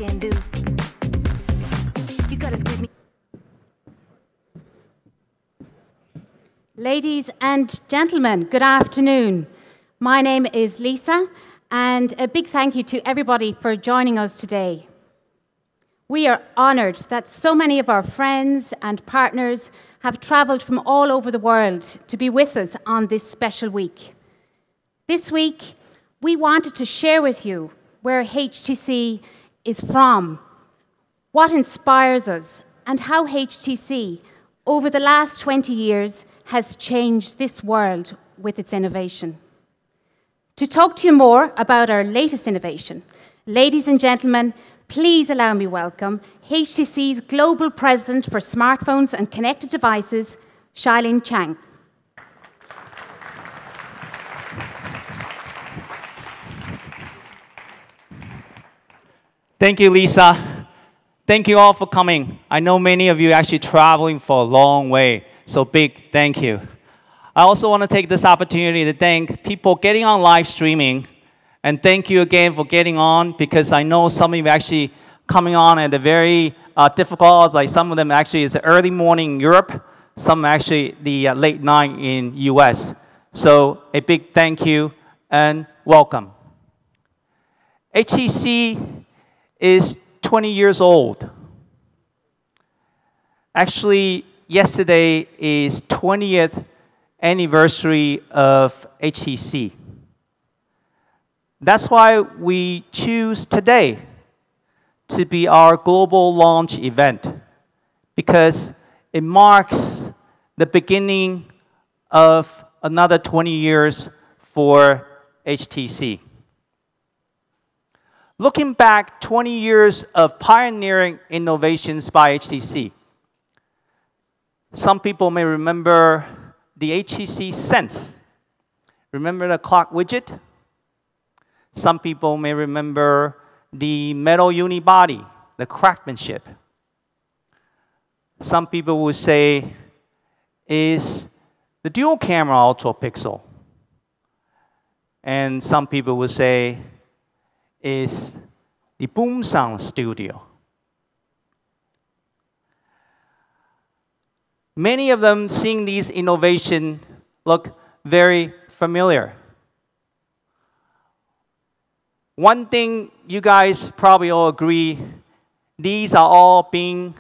can do. You gotta squeeze me. Ladies and gentlemen, good afternoon. My name is Lisa, and a big thank you to everybody for joining us today. We are honoured that so many of our friends and partners have travelled from all over the world to be with us on this special week. This week, we wanted to share with you where HTC is from, what inspires us, and how HTC, over the last 20 years, has changed this world with its innovation. To talk to you more about our latest innovation, ladies and gentlemen, please allow me welcome HTC's Global President for Smartphones and Connected Devices, Shailin Chang. Thank you, Lisa. Thank you all for coming. I know many of you are actually traveling for a long way, so big thank you. I also want to take this opportunity to thank people getting on live streaming. And thank you again for getting on, because I know some of you are actually coming on at a very difficult hours, like some of them actually is the early morning in Europe, some actually the late night in US. So a big thank you and welcome. HTC is 20 years old. Actually, yesterday is 20th anniversary of HTC. That's why we choose today to be our global launch event, because it marks the beginning of another 20 years for HTC. Looking back 20 years of pioneering innovations by HTC, some people may remember the HTC Sense. Remember the clock widget? Some people may remember the metal unibody, the craftsmanship. Some people would say is the dual camera UltraPixel. And some people would say is the Boom Sound Studio. Many of them, seeing these innovations, look very familiar. One thing you guys probably all agree, these are all being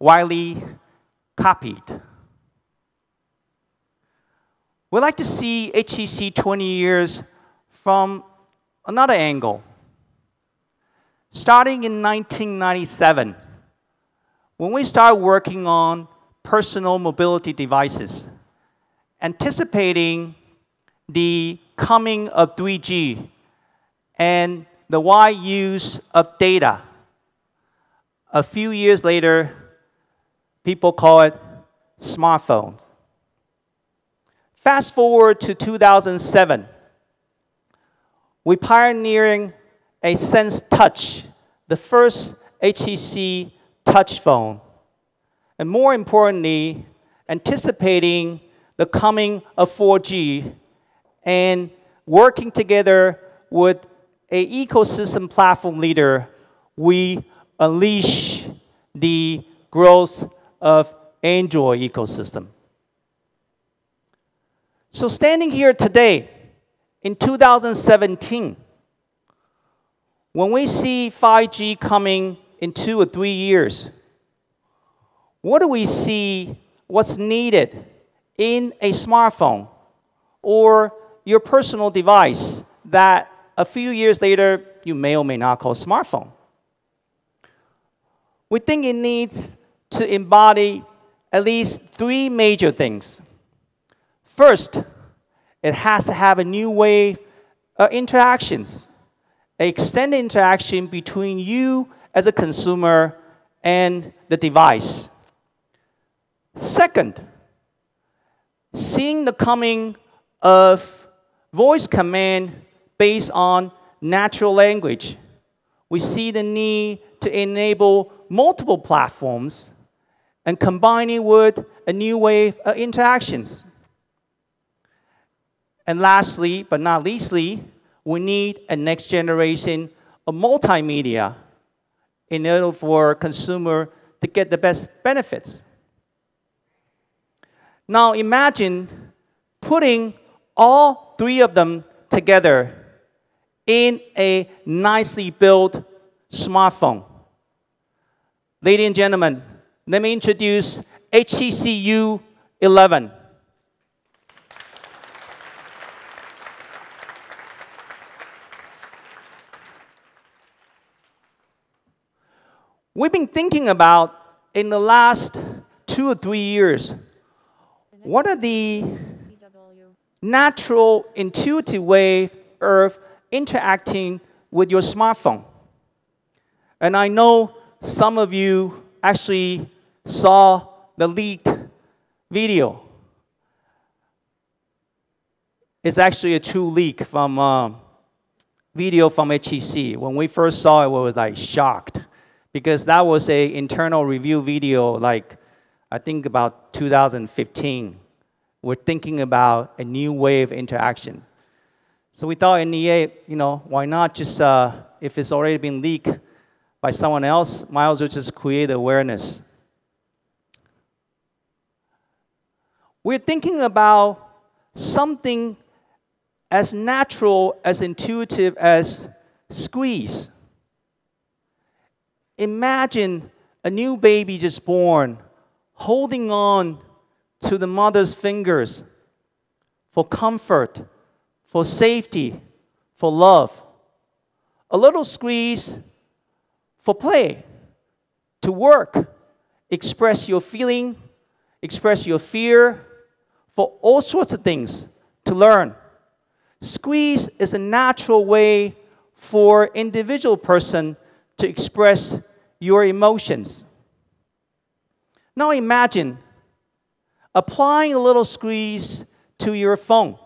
widely copied. We'd like to see HTC 20 years from another angle. Starting in 1997, when we started working on personal mobility devices, anticipating the coming of 3G and the wide use of data. A few years later, people call it smartphones. Fast forward to 2007, we're pioneering a Sense Touch, the first HTC touch phone. And more importantly, anticipating the coming of 4G and working together with an ecosystem platform leader, we unleash the growth of Android ecosystem. So standing here today, in 2017, when we see 5G coming in 2 or 3 years, what do we see what's needed in a smartphone or your personal device that a few years later you may or may not call a smartphone? We think it needs to embody at least 3 major things. First, it has to have a new way of interactions, an extended interaction between you as a consumer and the device. Second, seeing the coming of voice command based on natural language, we see the need to enable multiple platforms and combine it with a new way of interactions. And lastly, but not leastly, we need a next generation of multimedia in order for consumer to get the best benefits. Now imagine putting all three of them together in a nicely built smartphone. Ladies and gentlemen, let me introduce HTC U11. We've been thinking about, in the last 2 or 3 years, what are the natural, intuitive way of interacting with your smartphone? And I know some of you actually saw the leaked video. It's actually a true leak from video from HTC. When we first saw it, we was like shocked, because that was a internal review video, like I think about 2015. We're thinking about a new way of interaction. So we thought in EA, why not just, if it's already been leaked by someone else, might as well just create awareness. We're thinking about something as natural, as intuitive as squeeze. Imagine a new baby just born, holding on to the mother's fingers for comfort, for safety, for love. A little squeeze for play, to work, express your feeling, express your fear, for all sorts of things, to learn. Squeeze is a natural way for individual person to express your emotions. Now imagine applying a little squeeze to your phone.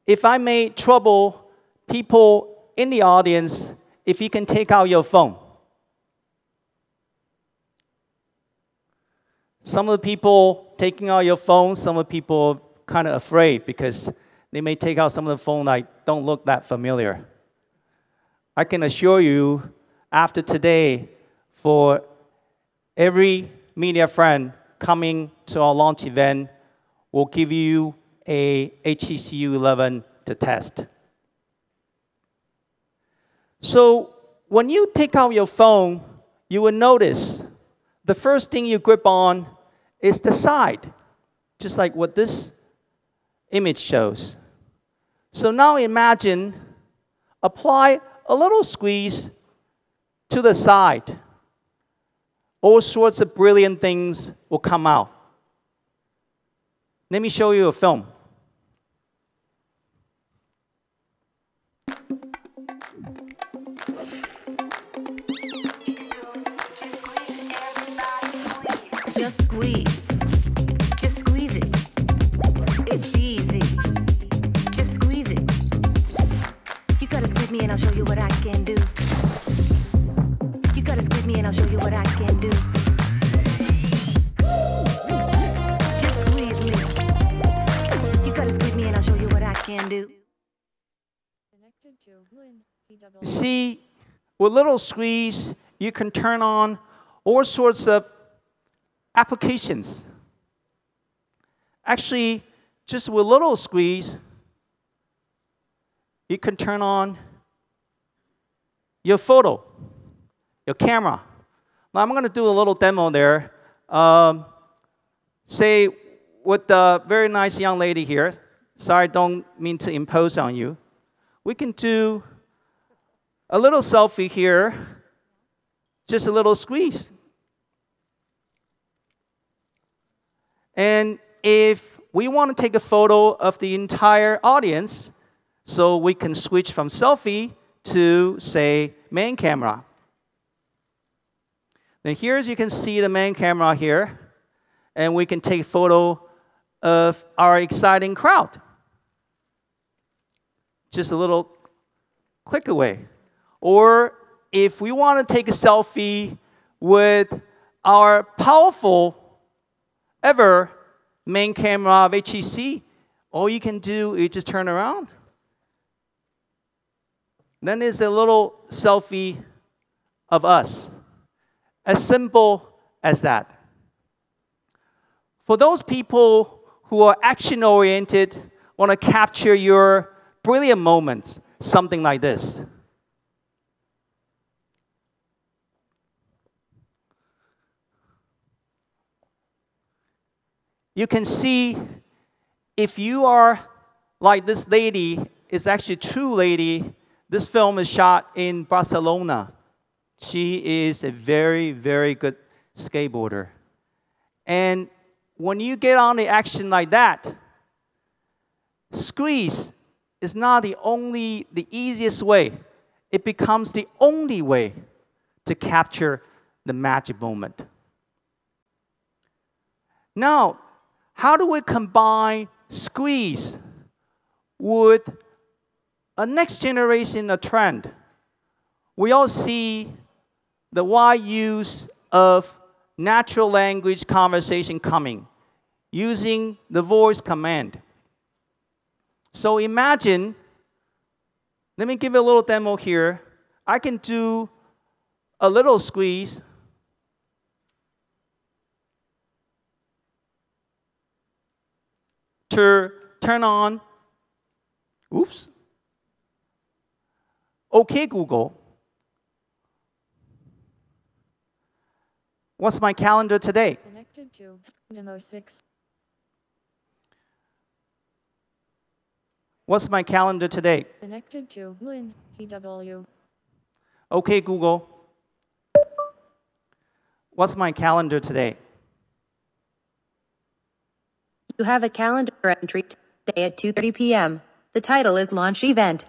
If I may trouble people in the audience, if you can take out your phone. Some of the people taking out your phone, some of the people kind of afraid because they may take out some of the phone that don't look that familiar. I can assure you, after today, for every media friend coming to our launch event, we'll give you a HTC U11 to test. So when you take out your phone, you will notice the first thing you grip on is the side, just like what this image shows. So now imagine, apply a little squeeze to the side. All sorts of brilliant things will come out. Let me show you a film. Just squeeze. Just squeeze it. It's easy. Just squeeze it. You gotta squeeze me and I'll show you what I can do. You gotta squeeze me and I'll show you what I can do. Just squeeze me. You gotta squeeze me and I'll show you what I can do. You see, with little squeeze, you can turn on all sorts of applications. Actually, just with a little squeeze, you can turn on your photo, your camera. Now, I'm going to do a little demo there. Say, with the very nice young lady here, sorry, don't mean to impose on you. We can do a little selfie here, just a little squeeze. And if we want to take a photo of the entire audience, so we can switch from selfie to, say, main camera. Then here, as you can see the main camera here, and we can take a photo of our exciting crowd. Just a little click away. Or if we want to take a selfie with our powerful ever main camera of HTC, all you can do is just turn around. Then there's a little selfie of us. As simple as that. For those people who are action-oriented, want to capture your brilliant moments, something like this. You can see if you are like this lady, it's actually a true lady. This film is shot in Barcelona. She is a very, very good skateboarder. And when you get on the action like that, squeeze is not the easiest way. It becomes the only way to capture the magic moment. Now, how do we combine squeeze with a next generation of trend? We all see the wide use of natural language conversation coming, using the voice command. So imagine, let me give you a little demo here. I can do a little squeeze. To turn on, oops. OK, Google. What's my calendar today? Connected to demo 6. What's my calendar today? Connected to Lin TW. OK, Google. What's my calendar today? You have a calendar entry today at 2:30 p.m. The title is Launch Event.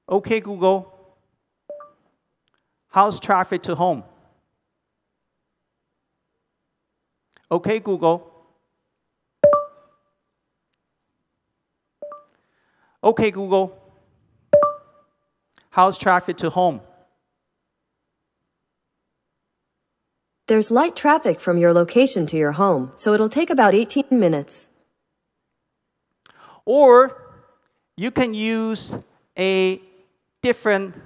OK, Google. How's traffic to home? OK, Google. OK, Google. How's traffic to home? There's light traffic from your location to your home, so it'll take about 18 minutes. Or you can use a different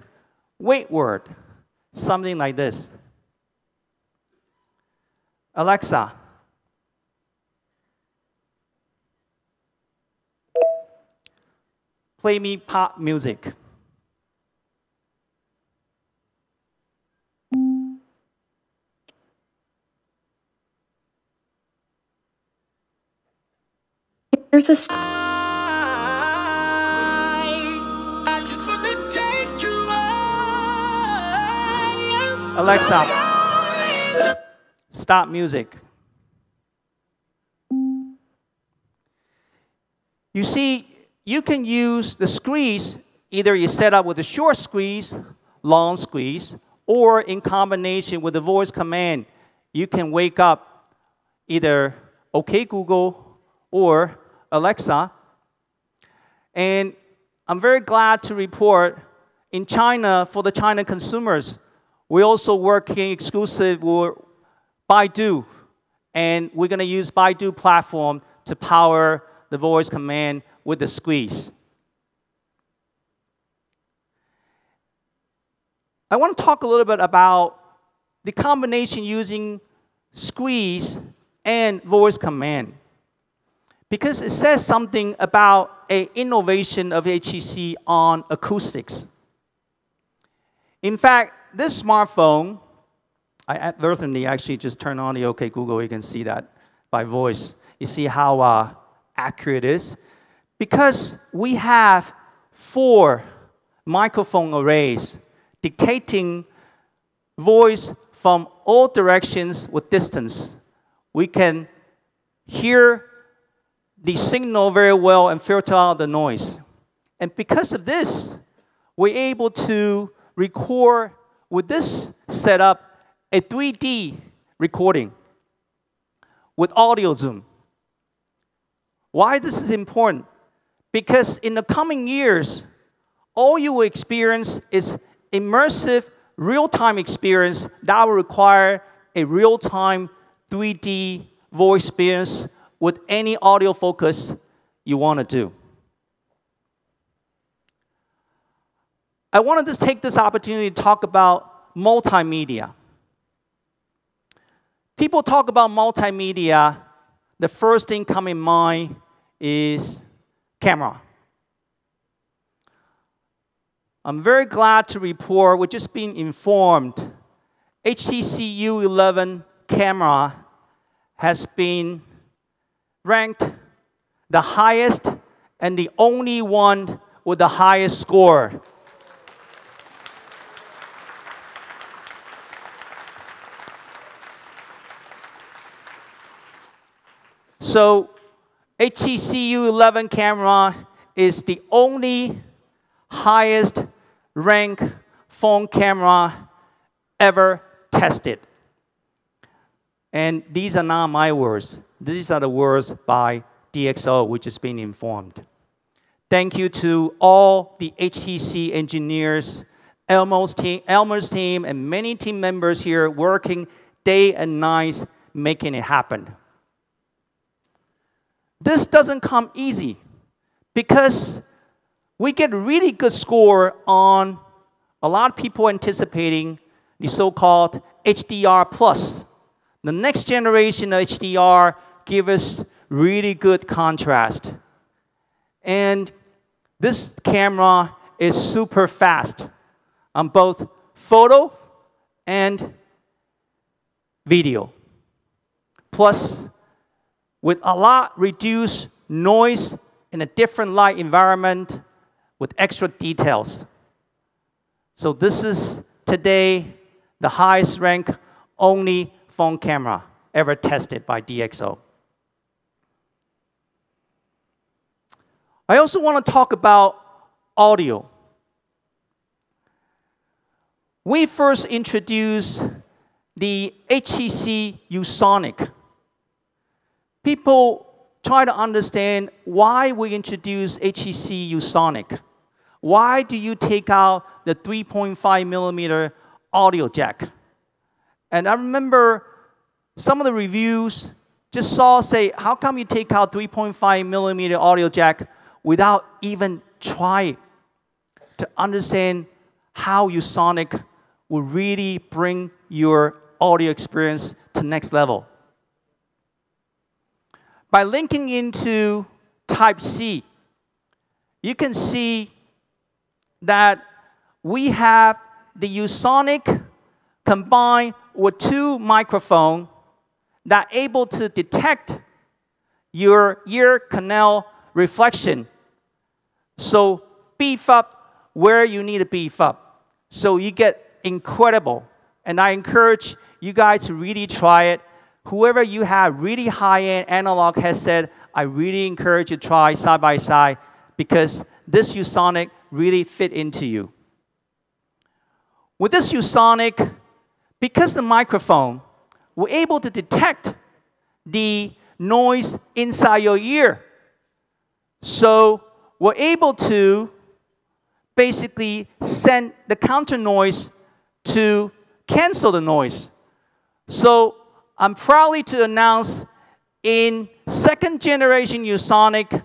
wait word, something like this. Alexa, play me pop music. Here's a Alexa, stop music. You see, you can use the squeeze, either you set up with a short squeeze, long squeeze, or in combination with the voice command, you can wake up either OK Google or Alexa. And I'm very glad to report in China, for the China consumers, we're also working exclusive with Baidu. And we're going to use Baidu platform to power the voice command with the squeeze. I want to talk a little bit about the combination using squeeze and voice command, because it says something about an innovation of HTC on acoustics. In fact, this smartphone, I advertently actually just turn on the OK Google. You can see that by voice. You see how accurate it is? Because we have 4 microphone arrays dictating voice from all directions with distance. We can hear the signal very well and filter out the noise. And because of this, we're able to record with this setup a 3D recording with audio zoom. Why this is important? Because in the coming years, all you will experience is immersive real-time experience that will require a real-time 3D voice experience with any audio focus you want to do. I wanted to take this opportunity to talk about multimedia. People talk about multimedia, the first thing come in mind is camera. I'm very glad to report, we're just being informed, HTC U11 camera has been ranked the highest and the only one with the highest score. So HTC U11 camera is the only highest ranked phone camera ever tested. And these are not my words. These are the words by DxO, which has been informed. Thank you to all the HTC engineers, Elmer's team, and many team members here working day and night making it happen. This doesn't come easy because we get a really good score on a lot of people anticipating the so-called HDR Plus. The next generation of HDR gives us really good contrast. And this camera is super fast on both photo and video. Plus, with a lot reduced noise in a different light environment with extra details. So this is today the highest ranked only phone camera ever tested by DxO. I also want to talk about audio. We first introduced the HTC U. People try to understand why we introduced HTC U. Why do you take out the 3.5 millimeter audio jack? And I remember some of the reviews just say, how come you take out 3.5 millimeter audio jack without even trying to understand how ViewSonic will really bring your audio experience to next level? By linking into Type-C, you can see that we have the ViewSonic combined with two microphones that are able to detect your ear canal reflection. So beef up where you need to beef up. So you get incredible. And I encourage you guys to really try it. Whoever you have really high-end analog headset, I really encourage you to try side by side because this ViewSonic really fit into you. With this ViewSonic, because the microphone, we're able to detect the noise inside your ear. So we're able to basically send the counter noise to cancel the noise. So I'm proud to announce in second generation ViewSonic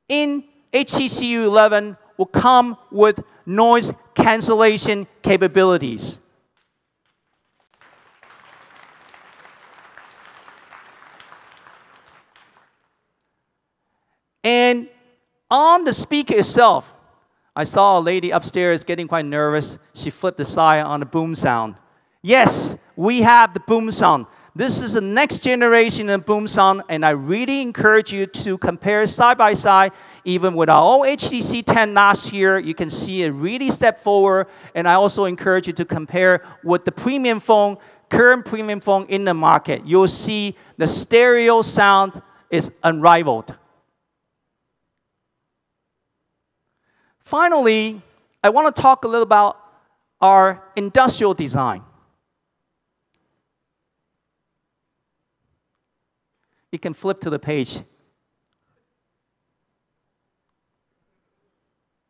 in HTC U11 will come with noise cancellation capabilities. And on the speaker itself, I saw a lady upstairs getting quite nervous. She flipped aside on the boom sound. Yes, we have the boom sound. This is the next generation of boom sound, and I really encourage you to compare side by side. Even with our old HTC 10 last year, you can see it really step forward. And I also encourage you to compare with the premium phone, current premium phone in the market. You'll see the stereo sound is unrivaled. Finally, I want to talk a little about our industrial design. You can flip to the page.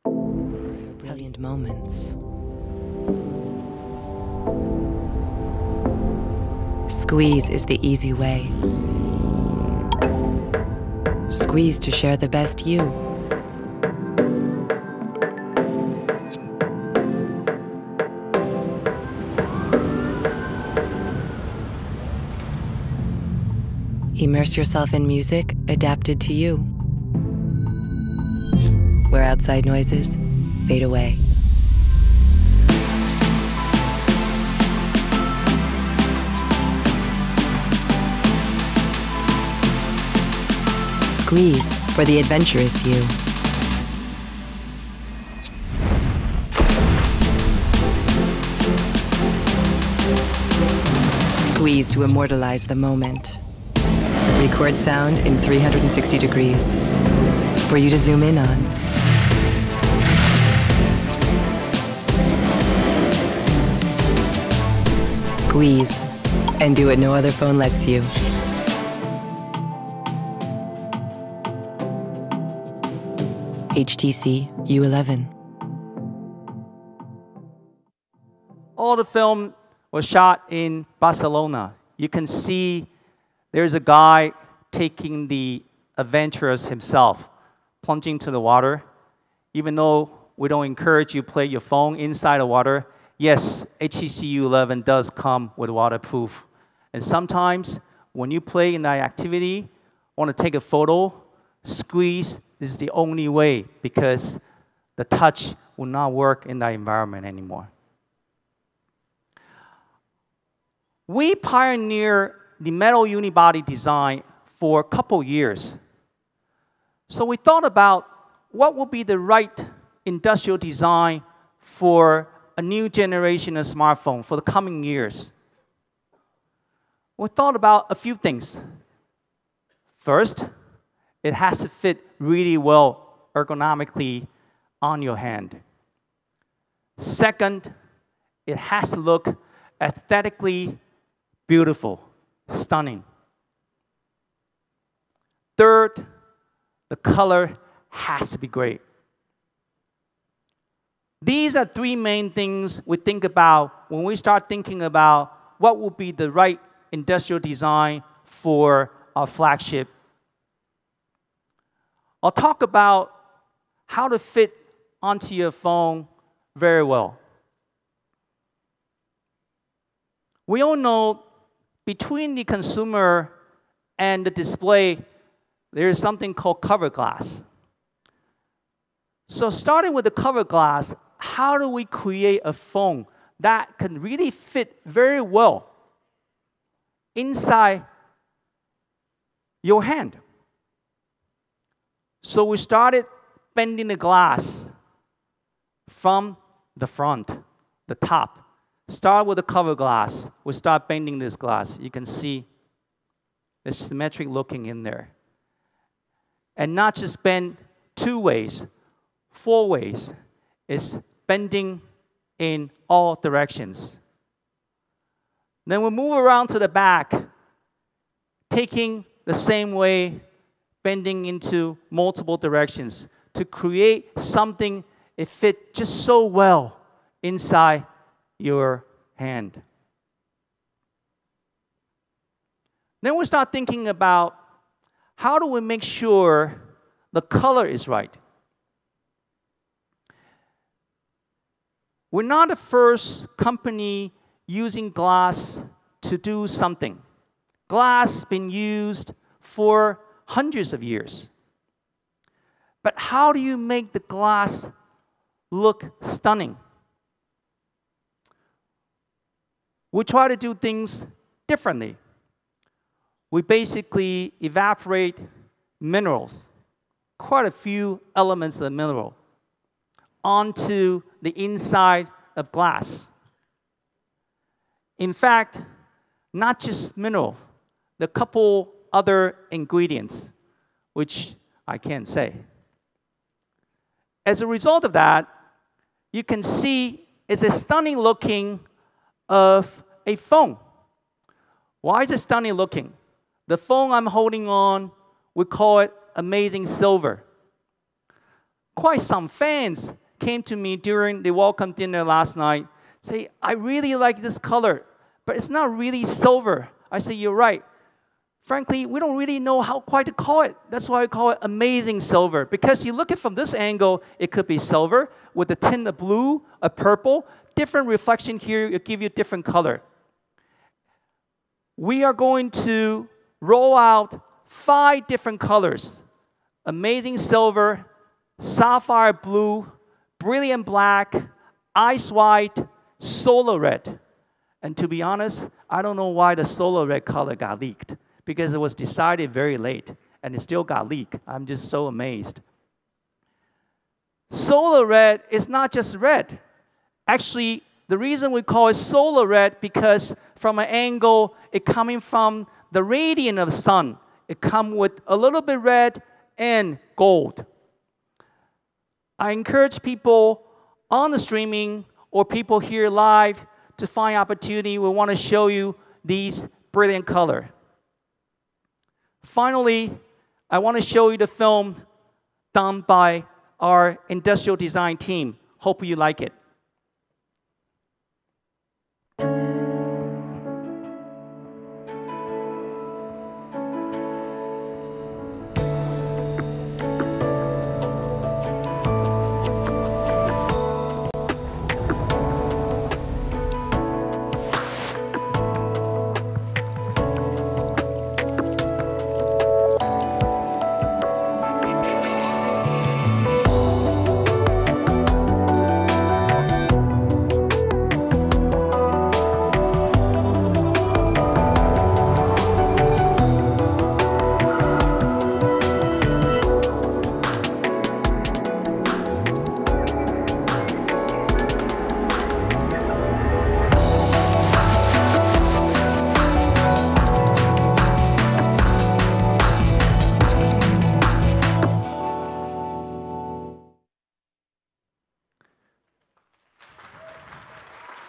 Brilliant moments. Squeeze is the easy way. Squeeze to share the best you. Immerse yourself in music adapted to you, where outside noises fade away. Squeeze for the adventurous you. Squeeze to immortalize the moment. Record sound in 360 degrees for you to zoom in on. Squeeze and do what no other phone lets you. HTC U11. All the film was shot in Barcelona. You can see there's a guy taking the adventurous himself, plunging to the water. Even though we don't encourage you to play your phone inside the water, yes, HTC U11 does come with waterproof. And sometimes when you play in that activity, want to take a photo, squeeze is the only way because the touch will not work in that environment anymore. We pioneered the metal unibody design for a couple years. So we thought about what would be the right industrial design for a new generation of smartphone for the coming years. We thought about a few things. First, it has to fit really well ergonomically on your hand. Second, it has to look aesthetically beautiful, stunning. Third, the color has to be great. These are three main things we think about when we start thinking about what will be the right industrial design for our flagship. I'll talk about how to fit onto your phone very well. We all know between the consumer and the display, there is something called cover glass. So starting with the cover glass, how do we create a phone that can really fit very well inside your hand? So we started bending the glass from the front, the top. Start with the cover glass. We start bending this glass. You can see the symmetric looking in there. And not just bend 2 ways, 4 ways. It's bending in all directions. Then we move around to the back, taking the same way, bending into multiple directions to create something that fits just so well inside your hand. Then we start thinking about how do we make sure the color is right. We're not the first company using glass to do something. Glass has been used for hundreds of years. But how do you make the glass look stunning? We try to do things differently. We basically evaporate minerals, quite a few elements of the mineral, onto the inside of glass. In fact, not just mineral, the couple other ingredients, which I can't say. As a result of that, you can see it's a stunning looking of a phone. Why is it stunning looking? The phone I'm holding on, we call it Amazing Silver. Quite some fans came to me during the welcome dinner last night, say, I really like this color, but it's not really silver. I say, you're right. Frankly, we don't really know how quite to call it. That's why I call it Amazing Silver. Because you look at it from this angle, it could be silver with a tint of blue, a purple. Different reflection here, it'll give you a different color. We are going to roll out 5 different colors: amazing silver, sapphire blue, brilliant black, ice white, solar red. And to be honest, I don't know why the solar red color got leaked, because it was decided very late, and it still got leaked. I'm just so amazed. Solar red is not just red. Actually, the reason we call it solar red, because from an angle, it coming from the radiant of the sun. It comes with a little bit red and gold. I encourage people on the streaming or people here live to find opportunity. We want to show you these brilliant color. Finally, I want to show you the film done by our industrial design team. Hope you like it.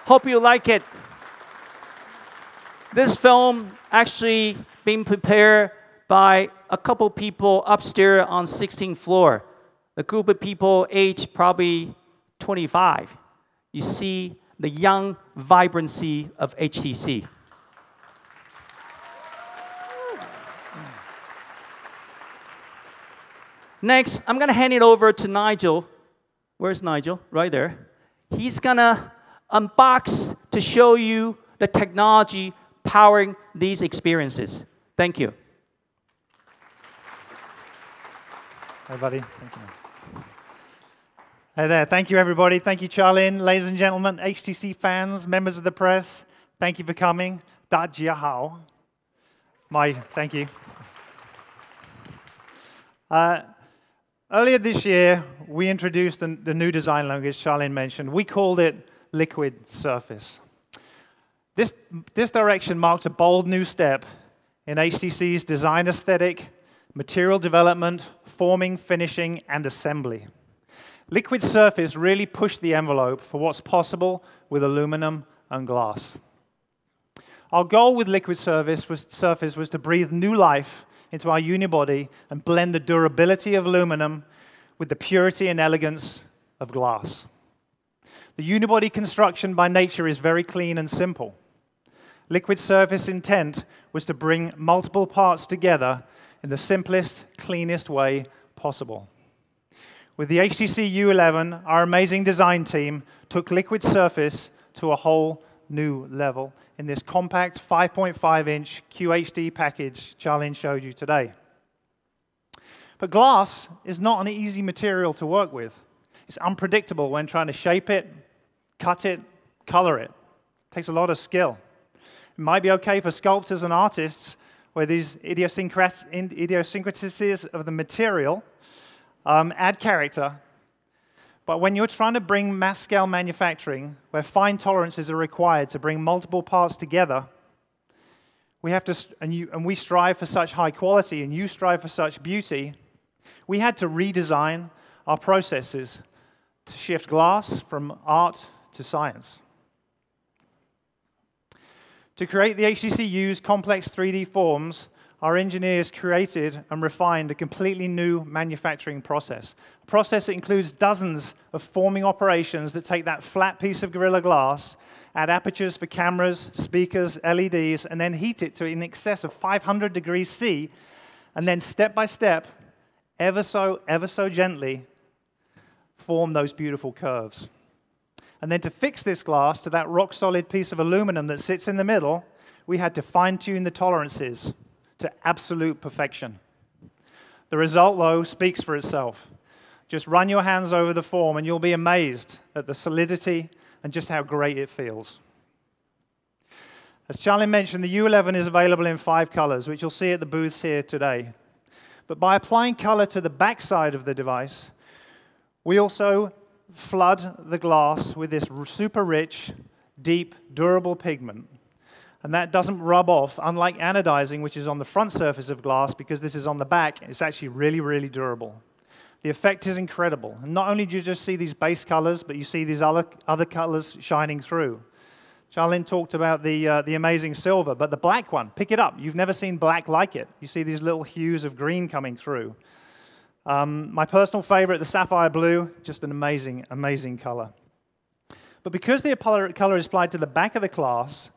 Hope you like it. This film actually being prepared by a couple people upstairs on 16th floor. The group of people aged probably 25. You see the young vibrancy of HTC. Next, I'm going to hand it over to Nigel. Where's Nigel? Right there. He's going to unbox to show you the technology powering these experiences. Thank you. Hi, buddy. Thank you. Hey there. Thank you, everybody. Thank you, Charlene. Ladies and gentlemen, HTC fans, members of the press, thank you for coming. Thank you. Earlier this year, we introduced the new design language Charlene mentioned. We called it Liquid Surface. This direction marked a bold new step in HTC's design aesthetic, material development, forming, finishing, and assembly. Liquid Surface really pushed the envelope for what's possible with aluminum and glass. Our goal with Liquid Surface was to breathe new life into our unibody and blend the durability of aluminum with the purity and elegance of glass. The unibody construction by nature is very clean and simple. Liquid Surface intent was to bring multiple parts together in the simplest, cleanest way possible. With the HTC U11, our amazing design team took Liquid Surface to a whole new level in this compact 5.5-inch QHD package Charlene showed you today. But glass is not an easy material to work with. It's unpredictable when trying to shape it, cut it, color it. It takes a lot of skill. It might be okay for sculptors and artists where these idiosyncrasies of the material add character. But when you're trying to bring mass-scale manufacturing, where fine tolerances are required to bring multiple parts together, we have to, and we strive for such high quality, and you strive for such beauty, we had to redesign our processes to shift glass from art to science. To create the HTC U's complex 3D forms, our engineers created and refined a completely new manufacturing process. A process that includes dozens of forming operations that take that flat piece of Gorilla Glass, add apertures for cameras, speakers, LEDs, and then heat it to in excess of 500 degrees C, and then step by step, ever so gently, form those beautiful curves. And then to fix this glass to that rock-solid piece of aluminum that sits in the middle, we had to fine-tune the tolerances to absolute perfection. The result, though, speaks for itself. Just run your hands over the form and you'll be amazed at the solidity and just how great it feels. As Charlie mentioned, the U11 is available in 5 colors, which you'll see at the booths here today. But by applying color to the back side of the device, we also flood the glass with this super rich, deep, durable pigment. And that doesn't rub off, unlike anodizing, which is on the front surface of glass, because this is on the back, it's actually really, really durable. The effect is incredible. And not only do you just see these base colors, but you see these other colors shining through. Charlene talked about the amazing silver, but the black one, pick it up. You've never seen black like it. You see these little hues of green coming through. My personal favorite, the sapphire blue, just an amazing, amazing color. But because the color is applied to the back of the glass,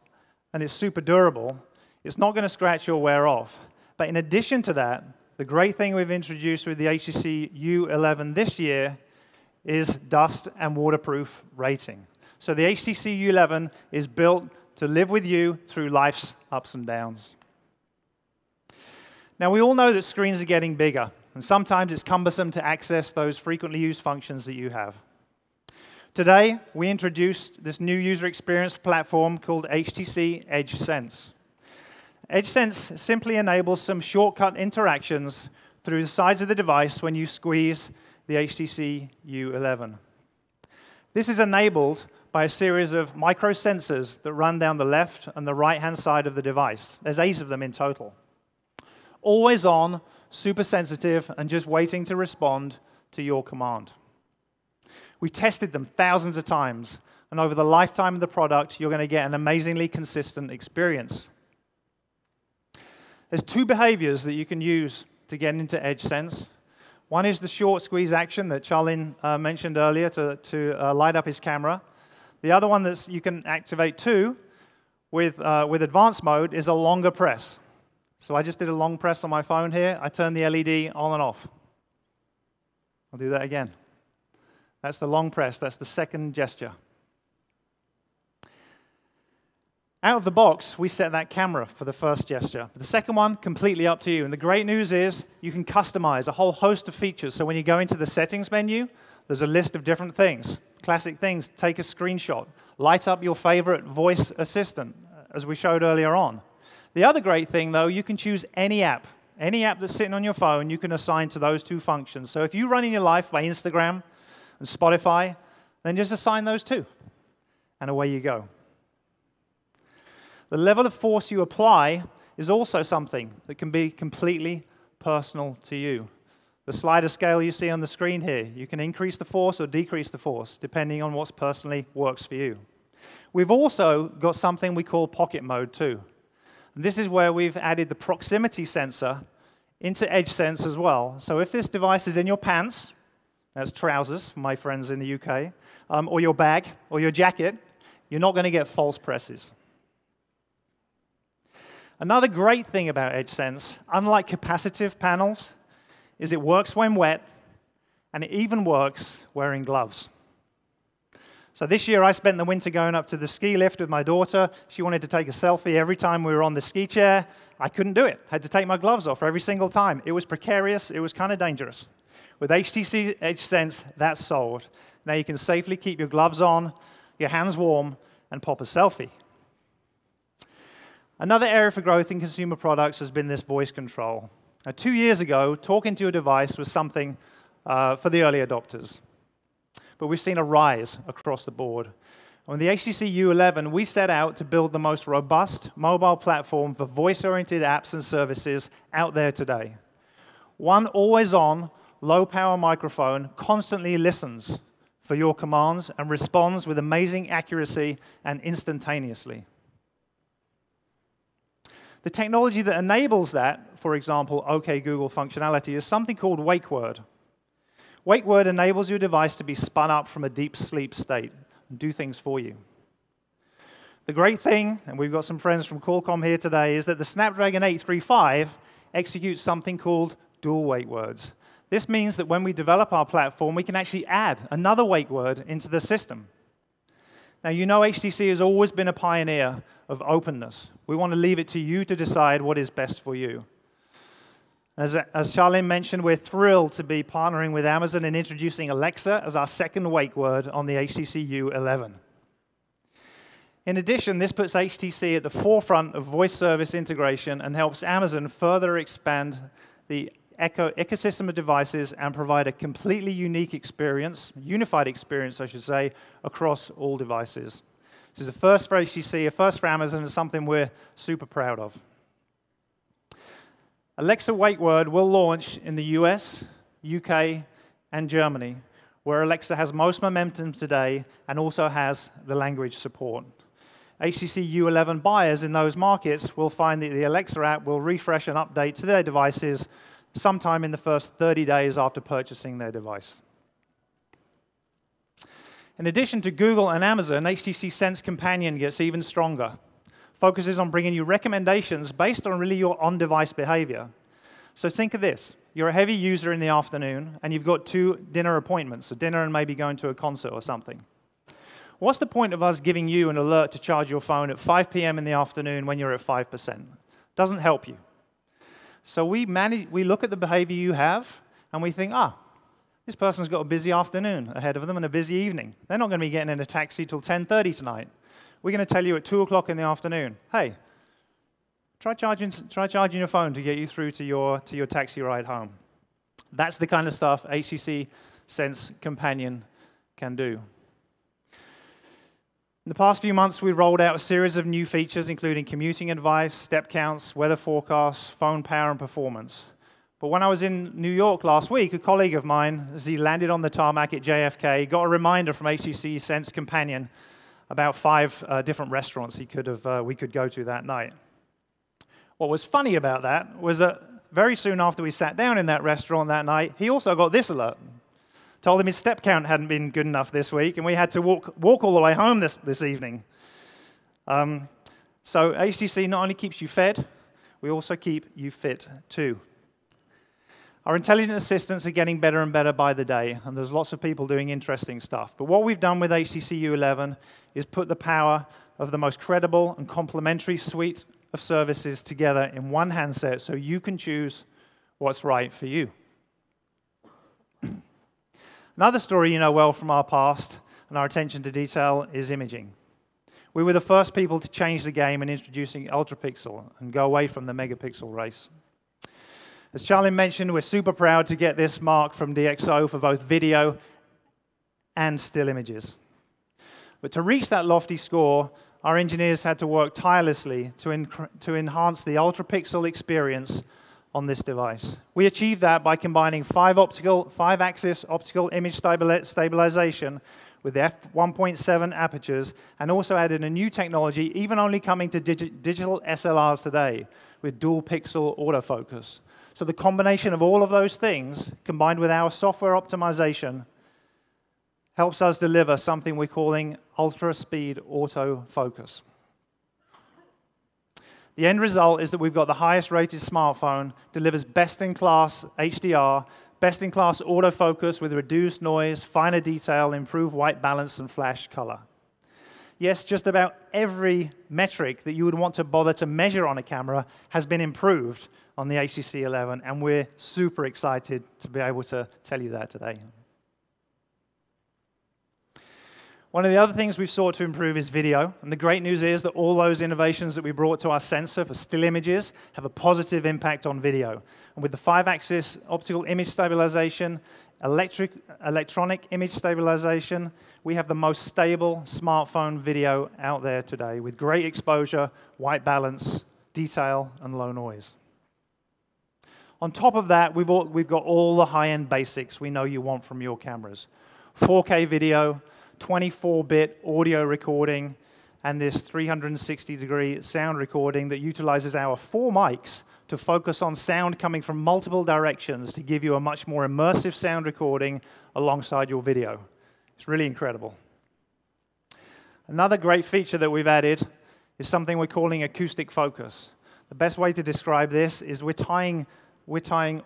and it's super durable, it's not going to scratch or wear off. But in addition to that, the great thing we've introduced with the HTC U11 this year is dust and waterproof rating. So the HTC U11 is built to live with you through life's ups and downs. Now, we all know that screens are getting bigger, and sometimes it's cumbersome to access those frequently used functions that you have. Today, we introduced this new user experience platform called HTC EdgeSense. EdgeSense simply enables some shortcut interactions through the sides of the device when you squeeze the HTC U11. This is enabled by a series of micro sensors that run down the left and the right-hand side of the device. There's 8 of them in total. Always on, super sensitive, and just waiting to respond to your command. We tested them thousands of times, and over the lifetime of the product, you're going to get an amazingly consistent experience. There's 2 behaviors that you can use to get into EdgeSense. One is the short squeeze action that Charlene mentioned earlier to light up his camera. The other one that you can activate too with advanced mode is a longer press. So I just did a long press on my phone here. I turned the LED on and off. I'll do that again. That's the long press. That's the second gesture. Out of the box, we set that camera for the first gesture. The second one, completely up to you. And the great news is you can customize a whole host of features. So when you go into the settings menu, there's a list of different things. Classic things, take a screenshot. Light up your favorite voice assistant, as we showed earlier on. The other great thing, though, you can choose any app. Any app that's sitting on your phone, you can assign to those 2 functions. So if you run in your life by Instagram and Spotify, then just assign those 2. And away you go. The level of force you apply is also something that can be completely personal to you. The slider scale you see on the screen here, you can increase the force or decrease the force, depending on what's personally works for you. We've also got something we call pocket mode too. And this is where we've added the proximity sensor into EdgeSense as well. So if this device is in your pants, that's trousers for my friends in the UK, or your bag, or your jacket, you're not going to get false presses. Another great thing about EdgeSense, unlike capacitive panels, is it works when wet, and it even works wearing gloves. So this year, I spent the winter going up to the ski lift with my daughter. She wanted to take a selfie every time we were on the ski chair. I couldn't do it. Had to take my gloves off every single time. It was precarious. It was kind of dangerous. With HTC EdgeSense, that's solved. Now you can safely keep your gloves on, your hands warm, and pop a selfie. Another area for growth in consumer products has been this voice control. Now, 2 years ago, talking to a device was something for the early adopters. But we've seen a rise across the board. On the HTC U11, we set out to build the most robust mobile platform for voice-oriented apps and services out there today. One always-on, low-power microphone constantly listens for your commands and responds with amazing accuracy and instantaneously. The technology that enables that, for example, OK Google functionality, is something called wake word. Wake word enables your device to be spun up from a deep sleep state and do things for you. The great thing, and we've got some friends from Qualcomm here today, is that the Snapdragon 835 executes something called dual wake words. This means that when we develop our platform, we can actually add another wake word into the system. Now, you know HTC has always been a pioneer of openness. We want to leave it to you to decide what is best for you. As Charlene mentioned, we're thrilled to be partnering with Amazon and introducing Alexa as our second wake word on the HTC U11. In addition, this puts HTC at the forefront of voice service integration and helps Amazon further expand the ecosystem of devices and provide a completely unique experience, unified experience, I should say, across all devices. This is a first for HTC, a first for Amazon, and something we're super proud of. Alexa Wake Word will launch in the US, UK, and Germany, where Alexa has most momentum today and also has the language support. HTC U11 buyers in those markets will find that the Alexa app will refresh and update to their devices sometime in the first 30 days after purchasing their device. In addition to Google and Amazon, HTC Sense Companion gets even stronger. Focuses on bringing you recommendations based on really your on-device behavior. So think of this. You're a heavy user in the afternoon, and you've got 2 dinner appointments, a dinner and maybe going to a concert or something. What's the point of us giving you an alert to charge your phone at 5 p.m. in the afternoon when you're at 5%? Doesn't help you. So we look at the behavior you have, and we think, this person's got a busy afternoon ahead of them and a busy evening. They're not going to be getting in a taxi till 10:30 tonight. We're going to tell you at 2 o'clock in the afternoon, hey, try charging your phone to get you through to your taxi ride home. That's the kind of stuff HTC Sense Companion can do. In the past few months, we've rolled out a series of new features, including commuting advice, step counts, weather forecasts, phone power, and performance. But when I was in New York last week, a colleague of mine, as he landed on the tarmac at JFK, got a reminder from HTC Sense Companion about 5 different restaurants we could go to that night. What was funny about that was that very soon after we sat down in that restaurant that night, he also got this alert. Told him his step count hadn't been good enough this week, and we had to walk all the way home this evening. So HTC not only keeps you fed, we also keep you fit too. Our intelligent assistants are getting better and better by the day, and there's lots of people doing interesting stuff. But what we've done with HTC U11 is put the power of the most credible and complementary suite of services together in one handset so you can choose what's right for you. Another story you know well from our past and our attention to detail is imaging. We were the first people to change the game in introducing UltraPixel and go away from the megapixel race. As Charlie mentioned, we're super proud to get this mark from DxO for both video and still images. But to reach that lofty score, our engineers had to work tirelessly to enhance the UltraPixel experience on this device. We achieved that by combining 5-axis optical image stabilization with f1.7 apertures, and also added a new technology, even only coming to digital SLRs today, with dual pixel autofocus. So the combination of all of those things, combined with our software optimization, helps us deliver something we're calling ultra-speed autofocus. The end result is that we've got the highest rated smartphone, delivers best-in-class HDR, best-in-class autofocus with reduced noise, finer detail, improved white balance, and flash color. Yes, just about every metric that you would want to bother to measure on a camera has been improved on the HTC U11, and we're super excited to be able to tell you that today. One of the other things we've sought to improve is video, and the great news is that all those innovations that we brought to our sensor for still images have a positive impact on video. And with the 5-axis optical image stabilization, electronic image stabilization, we have the most stable smartphone video out there today, with great exposure, white balance, detail, and low noise. On top of that, we've got all the high-end basics we know you want from your cameras. 4K video, 24-bit audio recording, and this 360-degree sound recording that utilizes our 4 mics to focus on sound coming from multiple directions to give you a much more immersive sound recording alongside your video. It's really incredible. Another great feature that we've added is something we're calling acoustic focus. The best way to describe this is we're tying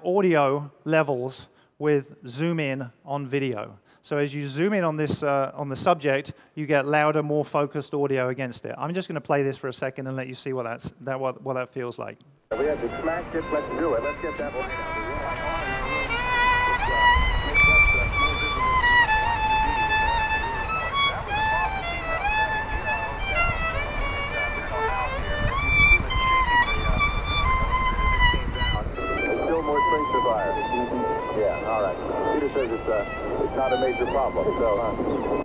audio levels with zoom in on video. So as you zoom in on this on the subject, you get louder, more focused audio against it. I'm just going to play this for a second and let you see what that feels like. We have the flagship. Let's do it. Let's get that line out. Still more springs to fire. Yeah, all right. Peter says it's not a major problem. So.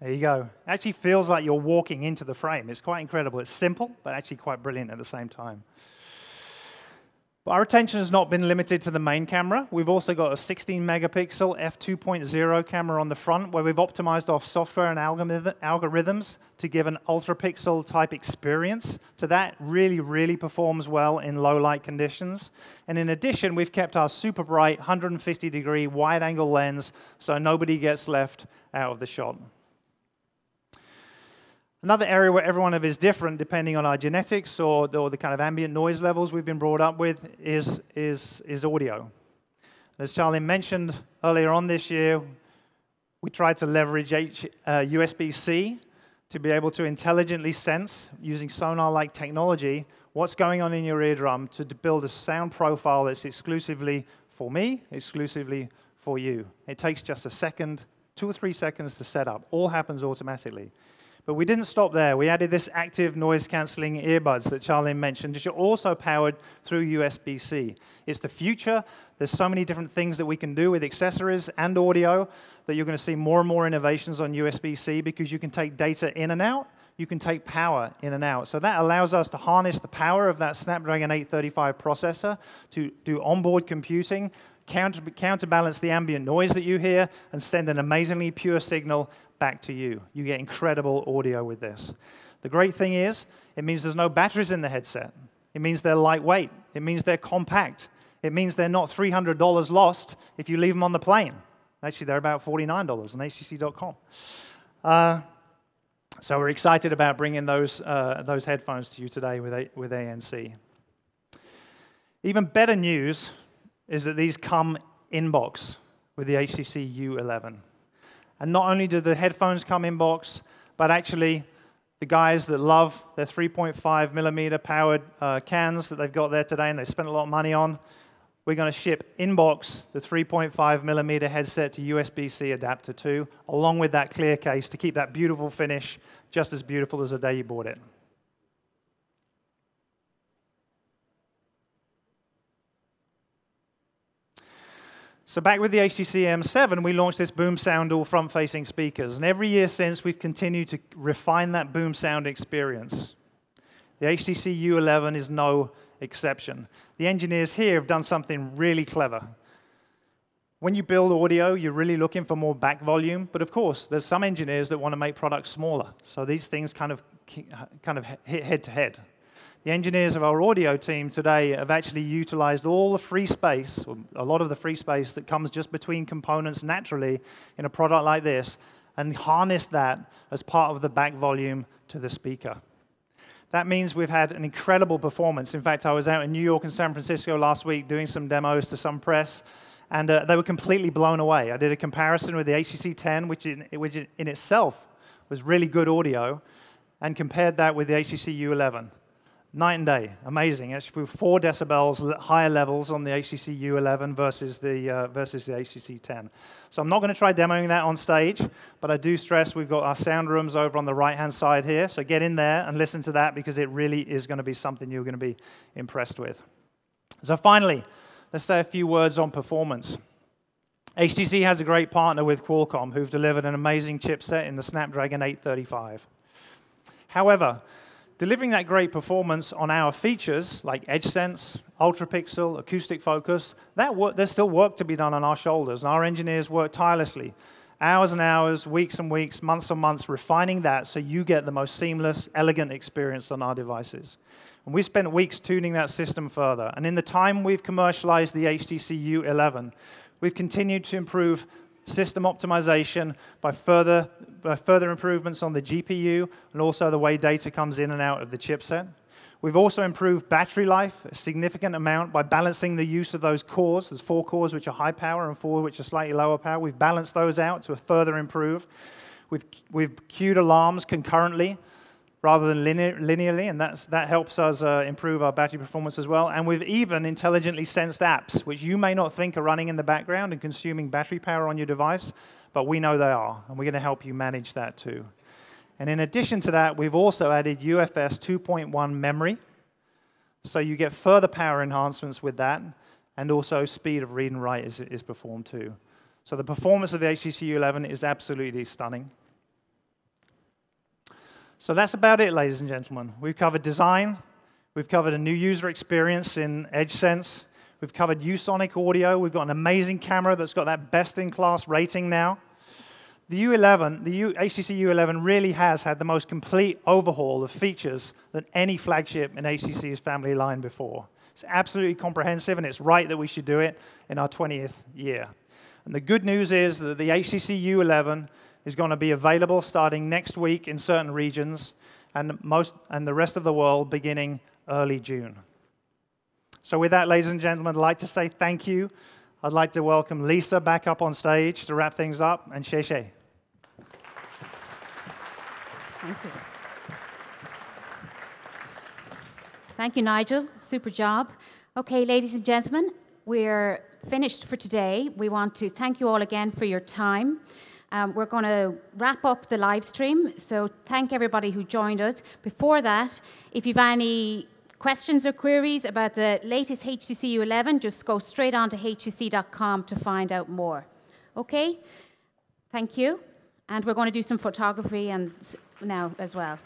There you go. Actually feels like you're walking into the frame. It's quite incredible. It's simple, but actually quite brilliant at the same time. But our attention has not been limited to the main camera. We've also got a 16 megapixel f2.0 camera on the front where we've optimized our software and algorithms to give an UltraPixel type experience. So that really performs well in low light conditions. And in addition, we've kept our super bright 150-degree wide angle lens so nobody gets left out of the shot. Another area where every one of it is different depending on our genetics or the kind of ambient noise levels we've been brought up with is audio. As Charlie mentioned earlier on this year, we tried to leverage USB-C to be able to intelligently sense, using sonar-like technology, what's going on in your eardrum to build a sound profile that's exclusively for me, exclusively for you. It takes just a second, 2 or 3 seconds to set up. All happens automatically. But we didn't stop there. We added this active noise-canceling earbuds that Charlie mentioned, which are also powered through USB-C. It's the future. There's so many different things that we can do with accessories and audio that you're going to see more and more innovations on USB-C because you can take data in and out. You can take power in and out. So that allows us to harness the power of that Snapdragon 835 processor to do onboard computing, counterbalance the ambient noise that you hear, and send an amazingly pure signal back to you. You get incredible audio with this. The great thing is, it means there's no batteries in the headset. It means they're lightweight. It means they're compact. It means they're not $300 lost if you leave them on the plane. Actually, they're about $49 on htc.com. So we're excited about bringing those headphones to you today with ANC. Even better news is that these come in box with the HTC U11. And not only do the headphones come in box, but actually the guys that love their 3.5 millimeter powered cans that they've got there today and they spent a lot of money on, we're going to ship in box the 3.5 millimeter headset to USB-C adapter 2, along with that clear case to keep that beautiful finish just as beautiful as the day you bought it. So back with the HTC M7, we launched this boom sound all front-facing speakers. And every year since, we've continued to refine that boom sound experience. The HTC U11 is no exception. The engineers here have done something really clever. When you build audio, you're really looking for more back volume. But of course, there's some engineers that want to make products smaller. So these things kind of hit head-to-head. The engineers of our audio team today have actually utilized all the free space, or a lot of the free space that comes just between components naturally in a product like this, and harnessed that as part of the back volume to the speaker. That means we've had an incredible performance. In fact, I was out in New York and San Francisco last week doing some demos to some press, and they were completely blown away. I did a comparison with the HTC 10, which in itself was really good audio, and compared that with the HTC U11. Night and day, amazing. Actually, we 4 decibels higher levels on the HTC U11 versus the HTC 10. So I'm not going to try demoing that on stage, but I do stress we've got our sound rooms over on the right-hand side here. So get in there and listen to that because it really is going to be something you're going to be impressed with. So finally, let's say a few words on performance. HTC has a great partner with Qualcomm who've delivered an amazing chipset in the Snapdragon 835. However, delivering that great performance on our features like EdgeSense, UltraPixel, acoustic focus, there's still work to be done on our shoulders, and our engineers work tirelessly, hours and hours, weeks and weeks, months and months, refining that so you get the most seamless, elegant experience on our devices. And we spent weeks tuning that system further, and in the time we've commercialized the HTC U11, we've continued to improve system optimization by further improvements on the GPU and also the way data comes in and out of the chipset. We've also improved battery life a significant amount by balancing the use of those cores. There's 4 cores which are high power and 4 which are slightly lower power. We've balanced those out to further improve. We've queued alarms concurrently rather than linearly, and that helps us improve our battery performance as well. And we've even intelligently sensed apps, which you may not think are running in the background and consuming battery power on your device, but we know they are, and we're going to help you manage that too. And in addition to that, we've also added UFS 2.1 memory, so you get further power enhancements with that, and also speed of read and write is performed too. So the performance of the HTC U11 is absolutely stunning. So that's about it, ladies and gentlemen. We've covered design. We've covered a new user experience in EdgeSense. We've covered ViewSonic audio. We've got an amazing camera that's got that best-in-class rating now. The HTC U11 really has had the most complete overhaul of features than any flagship in HTC's family line before. It's absolutely comprehensive, and it's right that we should do it in our 20th year. And the good news is that the HTC U11 is going to be available starting next week in certain regions, and the rest of the world beginning early June. So with that, ladies and gentlemen, I'd like to say thank you. I'd like to welcome Lisa back up on stage to wrap things up, and Xie Xie. Thank you. Thank you, Nigel. Super job. Okay, ladies and gentlemen, we're finished for today. We want to thank you all again for your time. We're going to wrap up the live stream, so thank everybody who joined us. Before that, if you've any questions or queries about the latest HTC U11, just go straight on to htc.com to find out more. Okay? Thank you. And we're going to do some photography now as well.